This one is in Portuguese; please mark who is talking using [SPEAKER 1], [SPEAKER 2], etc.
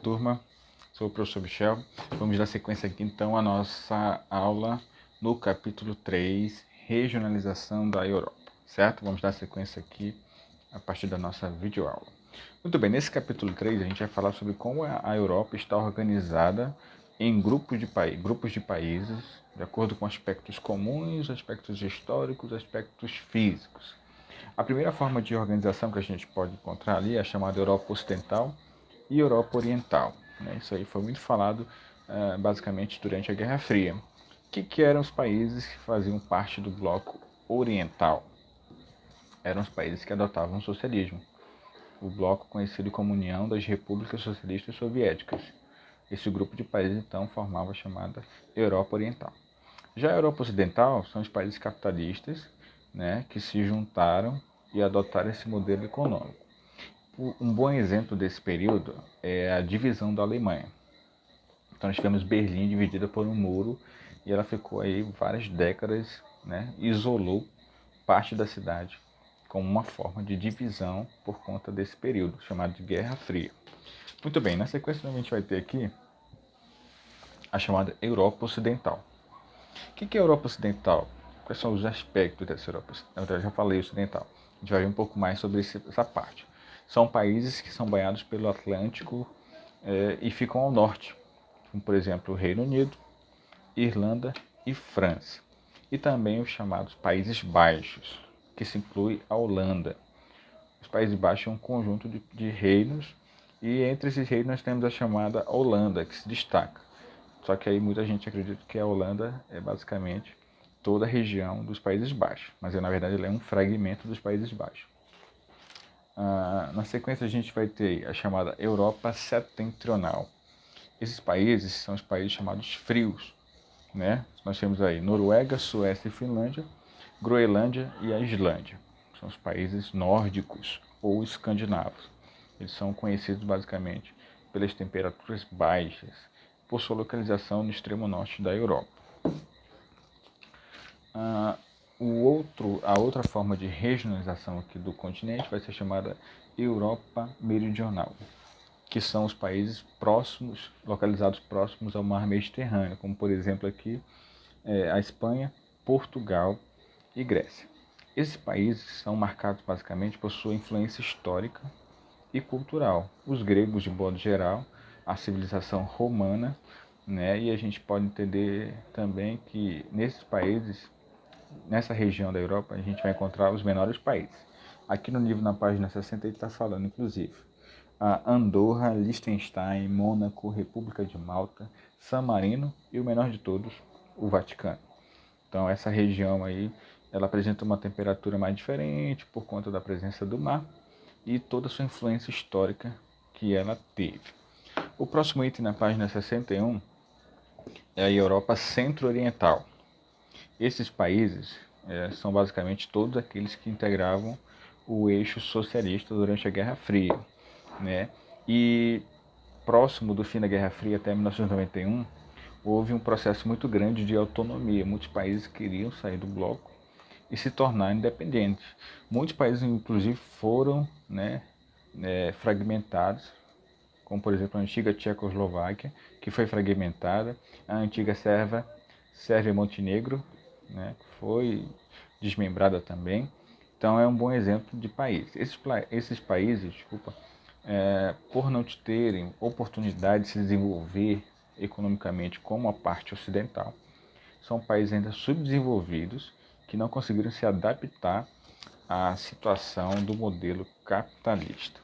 [SPEAKER 1] turma, sou o professor Michel. Vamos dar sequência aqui então à nossa aula no capítulo 3, regionalização da Europa, certo? Vamos dar sequência aqui a partir da nossa videoaula. Muito bem, nesse capítulo 3 a gente vai falar sobre como a Europa está organizada em grupos de países, de acordo com aspectos comuns, aspectos históricos, aspectos físicos. A primeira forma de organização que a gente pode encontrar ali é a chamada Europa Ocidental e Europa Oriental. Né? Isso aí foi muito falado basicamente durante a Guerra Fria. O que eram os países que faziam parte do bloco oriental? Eram os países que adotavam o socialismo, o bloco conhecido como União das Repúblicas Socialistas Soviéticas. Esse grupo de países então formava a chamada Europa Oriental. Já a Europa Ocidental são os países capitalistas, né, que se juntaram e adotaram esse modelo econômico. Um bom exemplo desse período é a divisão da Alemanha. Então nós tivemos Berlim dividida por um muro e ela ficou aí várias décadas, né, isolou parte da cidade como uma forma de divisão por conta desse período, chamado de Guerra Fria. Muito bem, na sequência a gente vai ter aqui a chamada Europa Ocidental. O que é a Europa Ocidental? Quais são os aspectos dessa Europa? Eu já falei ocidental. A gente vai ver um pouco mais sobre essa parte. São países que são banhados pelo Atlântico e ficam ao norte, como por exemplo o Reino Unido, Irlanda e França. E também os chamados Países Baixos, que se inclui a Holanda. Os Países Baixos são um conjunto de reinos e entre esses reinos nós temos a chamada Holanda, que se destaca. Só que aí muita gente acredita que a Holanda é basicamente toda a região dos Países Baixos, mas na verdade ela é um fragmento dos Países Baixos. Na sequência a gente vai ter a chamada Europa Setentrional. Esses países são os países chamados frios, né? Nós temos aí Noruega, Suécia e Finlândia, Groenlândia e a Islândia. São os países nórdicos ou escandinavos. Eles são conhecidos basicamente pelas temperaturas baixas, por sua localização no extremo norte da Europa. A outra forma de regionalização aqui do continente vai ser chamada Europa Meridional, que são os países próximos, localizados próximos ao mar Mediterrâneo, como por exemplo aqui a Espanha, Portugal e Grécia. Esses países são marcados basicamente por sua influência histórica e cultural. Os gregos, de modo geral, a civilização romana, né? E a gente pode entender também que nesses países, nessa região da Europa, a gente vai encontrar os menores países. Aqui no livro, na página 60, ele está falando, inclusive, a Andorra, Liechtenstein, Mônaco, República de Malta, San Marino e o menor de todos, o Vaticano. Então essa região aí, ela apresenta uma temperatura mais diferente por conta da presença do mar e toda a sua influência histórica que ela teve. O próximo item na página 61 é a Europa Centro-Oriental. Esses países são basicamente todos aqueles que integravam o eixo socialista durante a Guerra Fria, né? E próximo do fim da Guerra Fria até 1991, houve um processo muito grande de autonomia. Muitos países queriam sair do bloco e se tornar independentes. Muitos países, inclusive, foram fragmentados, como por exemplo a antiga Tchecoslováquia, que foi fragmentada, a antiga Sérvia e Montenegro, né, foi desmembrada também. Então é um bom exemplo de país. Esses países, por não terem oportunidade de se desenvolver economicamente como a parte ocidental, são países ainda subdesenvolvidos que não conseguiram se adaptar à situação do modelo capitalista.